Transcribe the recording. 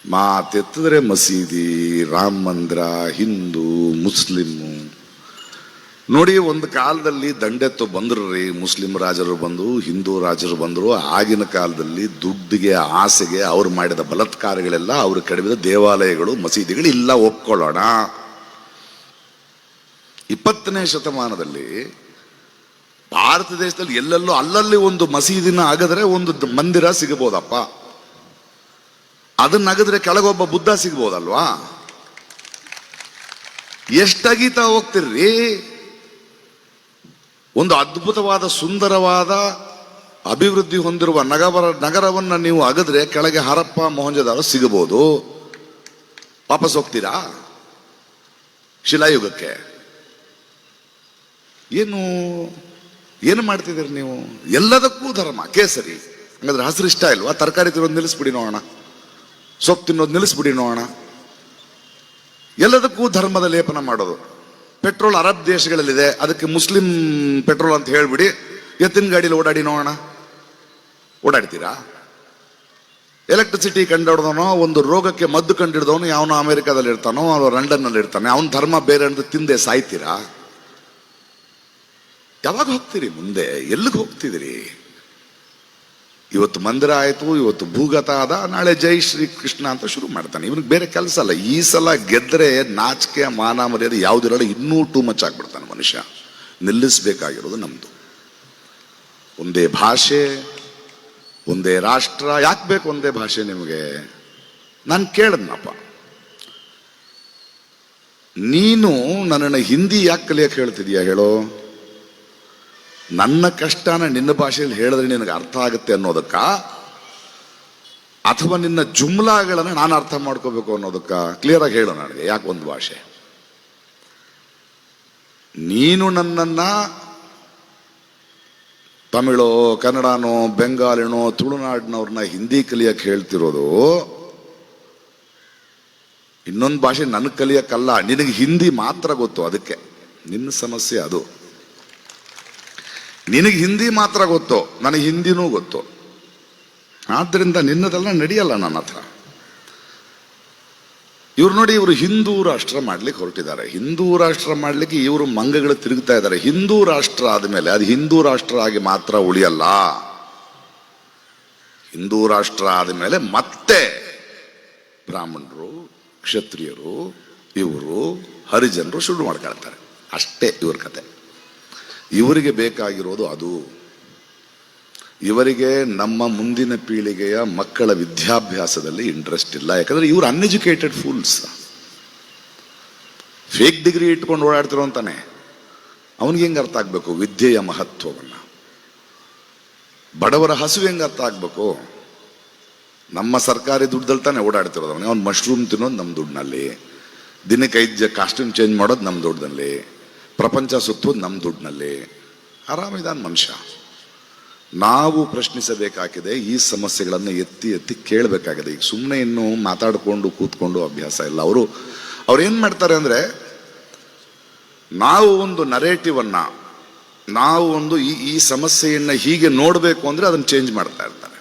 ಮಾತೆತ್ತಿದ್ರೆ ಮಸೀದಿ, ರಾಮ ಮಂದಿರ, ಹಿಂದೂ, ಮುಸ್ಲಿಮ್ಮು. ನೋಡಿ, ಒಂದು ಕಾಲದಲ್ಲಿ ದಂಡೆತ್ತು ಬಂದ್ರು ರೀ, ಮುಸ್ಲಿಂ ರಾಜರು ಬಂದು, ಹಿಂದೂ ರಾಜರು ಬಂದರು. ಆಗಿನ ಕಾಲದಲ್ಲಿ ದುಡ್ಡಿಗೆ, ಆಸೆಗೆ ಅವ್ರು ಮಾಡಿದ ಬಲಾತ್ಕಾರಗಳೆಲ್ಲ, ಅವ್ರು ಕಡಿದ ದೇವಾಲಯಗಳು, ಮಸೀದಿಗಳು ಇಲ್ಲ, ಒಪ್ಕೊಳ್ಳೋಣ. 20ನೇ ಶತಮಾನದಲ್ಲಿ ಭಾರತ ದೇಶದಲ್ಲಿ ಎಲ್ಲೆಲ್ಲೋ ಅಲ್ಲಲ್ಲಿ ಒಂದು ಮಸೀದಿನ ಅಗದ್ರೆ ಒಂದು ಮಂದಿರ ಸಿಗಬಹುದಪ್ಪ. ಅದನ್ನ ಅಗದ್ರೆ ಕೆಳಗೊಬ್ಬ ಬುದ್ಧ ಸಿಗ್ಬೋದಲ್ವಾ? ಎಷ್ಟಾಗೀತಾ ಹೋಗ್ತಿರ್ರಿ. ಒಂದು ಅದ್ಭುತವಾದ, ಸುಂದರವಾದ, ಅಭಿವೃದ್ಧಿ ಹೊಂದಿರುವ ನಗರವನ್ನ ನೀವು ಅಗದ್ರೆ ಕೆಳಗೆ ಹರಪ್ಪ, ಮೊಹಂಜದಾರೋ ಸಿಗಬಹುದು. ವಾಪಸ್ ಹೋಗ್ತೀರಾ ಶಿಲಾಯುಗಕ್ಕೆ? ಏನು ಮಾಡ್ತಿದ್ದೀರಿ ನೀವು? ಎಲ್ಲದಕ್ಕೂ ಧರ್ಮ ಕೇಸರಿ. ಹಂಗಾದ್ರೆ ಹಸಿರು ಇಷ್ಟ ಇಲ್ವಾ? ತರಕಾರಿ ತಿನ್ನೋದು ನಿಲ್ಲಿಸ್ಬಿಡಿ ನೋಡೋಣ, ಸೊಪ್ಪು ತಿನ್ನೋದು ನಿಲ್ಲಿಸ್ಬಿಡಿ ನೋಡೋಣ. ಎಲ್ಲದಕ್ಕೂ ಧರ್ಮದ ಲೇಪನ ಮಾಡೋದು. ಪೆಟ್ರೋಲ್ ಅರಬ್ ದೇಶಗಳಲ್ಲಿದೆ, ಅದಕ್ಕೆ ಮುಸ್ಲಿಂ ಪೆಟ್ರೋಲ್ ಅಂತ ಹೇಳ್ಬಿಡಿ, ಎತ್ತಿನ ಗಾಡಿಲಿ ಓಡಾಡಿ ನೋಡೋಣ. ಓಡಾಡ್ತೀರಾ? ಎಲೆಕ್ಟ್ರಿಸಿಟಿ ಕಂಡಿಡ್ದವನೋ, ಒಂದು ರೋಗಕ್ಕೆ ಮದ್ದು ಕಂಡಿಡ್ದವನು ಯಾವನೋ ಅಮೆರಿಕಾದಲ್ಲಿ ಇರ್ತಾನೋ, ಅವನು ಲಂಡನ್ ನಲ್ಲಿ ಇರ್ತಾನೆ, ಅವನ ಧರ್ಮ ಬೇರೆ ಅಂತ ತಿಂದೆ ಸಾಯ್ತೀರಾ? ಯಾವಾಗ ಹೋಗ್ತೀರಿ ಮುಂದೆ? ಎಲ್ಲಿಗೆ ಹೋಗ್ತಿದ್ದೀರಿ? ಇವತ್ತು ಮಂದಿರ ಆಯ್ತು, ಇವತ್ತು ಭೂಗತ ಆದ, ನಾಳೆ ಜೈ ಶ್ರೀ ಕೃಷ್ಣ ಅಂತ ಶುರು ಮಾಡ್ತಾನೆ. ಇವನಿಗೆ ಬೇರೆ ಕೆಲಸ ಅಲ್ಲ. ಈ ಸಲ ಗೆದ್ರೆ ನಾಚಿಕೆ, ಮಾನ ಮರ್ಯಾದೆ ಯಾವುದಿರಲ್ಲ, ಇನ್ನೂ ಟೂ ಮಚ್ ಆಗ್ಬಿಡ್ತಾನೆ ಮನುಷ್ಯ. ನಿಲ್ಲಿಸ್ಬೇಕಾಗಿರೋದು ನಮ್ದು ಒಂದೇ ಭಾಷೆ, ಒಂದೇ ರಾಷ್ಟ್ರ. ಯಾಕೆ ಬೇಕು ಒಂದೇ ಭಾಷೆ ನಿಮಗೆ? ನಾನು ಕೇಳದ್ನಪ್ಪ, ನೀನು ನನ್ನನ್ನು ಹಿಂದಿ ಯಾಕೆ ಕಲಿಯಕ್ಕೆ ಹೇಳ್ತಿದೀಯ ಹೇಳೋ? ನನ್ನ ಕಷ್ಟನ ನಿನ್ನ ಭಾಷೆಯಲ್ಲಿ ಹೇಳಿದ್ರೆ ನಿನಗೆ ಅರ್ಥ ಆಗುತ್ತೆ ಅನ್ನೋದಕ್ಕ, ಅಥವಾ ನಿನ್ನ ಜುಮ್ಲಾಗಳನ್ನು ನಾನು ಅರ್ಥ ಮಾಡ್ಕೋಬೇಕು ಅನ್ನೋದಕ್ಕ? ಕ್ಲಿಯರ್ ಆಗಿ ಹೇಳು ನನಗೆ, ಯಾಕೆ ಒಂದು ಭಾಷೆ? ನೀನು ನನ್ನನ್ನ ತಮಿಳೋ, ಕನ್ನಡನೋ, ಬೆಂಗಾಲಿನೋ, ತುಳುನಾಡಿನವ್ರನ್ನ ಹಿಂದಿ ಕಲಿಯಕ್ಕೆ ಹೇಳ್ತಿರೋದು ಇನ್ನೊಂದು ಭಾಷೆ ನನಗೆ ಕಲಿಯಕ್ಕಲ್ಲ. ನಿನಗೆ ಹಿಂದಿ ಮಾತ್ರ ಗೊತ್ತು, ಅದಕ್ಕೆ ನಿನ್ನ ಸಮಸ್ಯೆ ಅದು. ನಿನಗೆ ಹಿಂದಿ ಮಾತ್ರ ಗೊತ್ತು, ನನಗೆ ಹಿಂದಿನೂ ಗೊತ್ತು. ಆದ್ದರಿಂದ ನಿನ್ನದೆಲ್ಲ ನಡೆಯಲ್ಲ ನನ್ನ ಹತ್ರ. ಇವ್ರು ನೋಡಿ, ಇವರು ಹಿಂದೂ ರಾಷ್ಟ್ರ ಮಾಡ್ಲಿಕ್ಕೆ ಹೊರಟಿದ್ದಾರೆ. ಹಿಂದೂ ರಾಷ್ಟ್ರ ಮಾಡ್ಲಿಕ್ಕೆ ಇವರು ಮಂಗಗಳು ತಿರುಗ್ತಾ ಇದ್ದಾರೆ. ಹಿಂದೂ ರಾಷ್ಟ್ರ ಆದಮೇಲೆ ಅದು ಹಿಂದೂ ರಾಷ್ಟ್ರ ಆಗಿ ಮಾತ್ರ ಉಳಿಯಲ್ಲ. ಹಿಂದೂ ರಾಷ್ಟ್ರ ಆದಮೇಲೆ ಮತ್ತೆ ಬ್ರಾಹ್ಮಣರು, ಕ್ಷತ್ರಿಯರು, ಇವರು ಹರಿಜನರು ಶುರು ಮಾಡ್ಕೊಳ್ತಾರೆ. ಅಷ್ಟೇ ಇವ್ರ ಕತೆ. ಇವರಿಗೆ ಬೇಕಾಗಿರೋದು ಅದು. ಇವರಿಗೆ ನಮ್ಮ ಮುಂದಿನ ಪೀಳಿಗೆಯ ಮಕ್ಕಳ ವಿದ್ಯಾಭ್ಯಾಸದಲ್ಲಿ ಇಂಟ್ರೆಸ್ಟ್ ಇಲ್ಲ. ಯಾಕಂದ್ರೆ ಇವರು ಅನ್ಎಜುಕೇಟೆಡ್ ಫೂಲ್ಸ್. ಫೇಕ್ ಡಿಗ್ರಿ ಇಟ್ಕೊಂಡು ಓಡಾಡ್ತಿರೋ ಅಂತಾನೆ. ಅವನಿಗೆ ಹೆಂಗೆ ಅರ್ಥ ಆಗ್ಬೇಕು ವಿದ್ಯೆಯ ಮಹತ್ವವನ್ನು? ಬಡವರ ಹಸುವು ಹೆಂಗೆ ಅರ್ಥ ಆಗ್ಬೇಕು? ನಮ್ಮ ಸರ್ಕಾರಿ ದುಡ್ಡಲ್ಲಿ ತಾನೆ ಓಡಾಡ್ತಿರೋದು. ಅವ್ನು ಮಶ್ರೂಮ್ ತಿನ್ನೋದು ನಮ್ಮ ದುಡ್ಡಿನಲ್ಲಿ, ದಿನಕ್ಕೆ 5 ಕಾಸ್ಟ್ಯೂಮ್ ಚೇಂಜ್ ಮಾಡೋದು ನಮ್ಮ ದುಡ್ಡಿನಲ್ಲಿ, ಪ್ರಪಂಚ ಸುತ್ತೋದು ನಮ್ಮ ದುಡ್ಡಿನಲ್ಲಿ. ಆರಾಮಿದಾನ ಮನುಷ್ಯ. ನಾವು ಪ್ರಶ್ನಿಸಬೇಕಾಗಿದೆ, ಈ ಸಮಸ್ಯೆಗಳನ್ನು ಎತ್ತಿ ಎತ್ತಿ ಕೇಳಬೇಕಾಗಿದೆ. ಈಗ ಸುಮ್ಮನೆ ಇನ್ನು ಮಾತಾಡಿಕೊಂಡು ಕೂತ್ಕೊಂಡು ಅಭ್ಯಾಸ ಇಲ್ಲ. ಅವ್ರು ಏನು ಮಾಡ್ತಾರೆ ಅಂದರೆ, ನಾವು ಒಂದು ನರೇಟಿವನ್ನ, ನಾವು ಒಂದು ಈ ಸಮಸ್ಯೆಯನ್ನು ಹೀಗೆ ನೋಡಬೇಕು ಅಂದರೆ ಅದನ್ನು ಚೇಂಜ್ ಮಾಡ್ತಾ ಇರ್ತಾರೆ.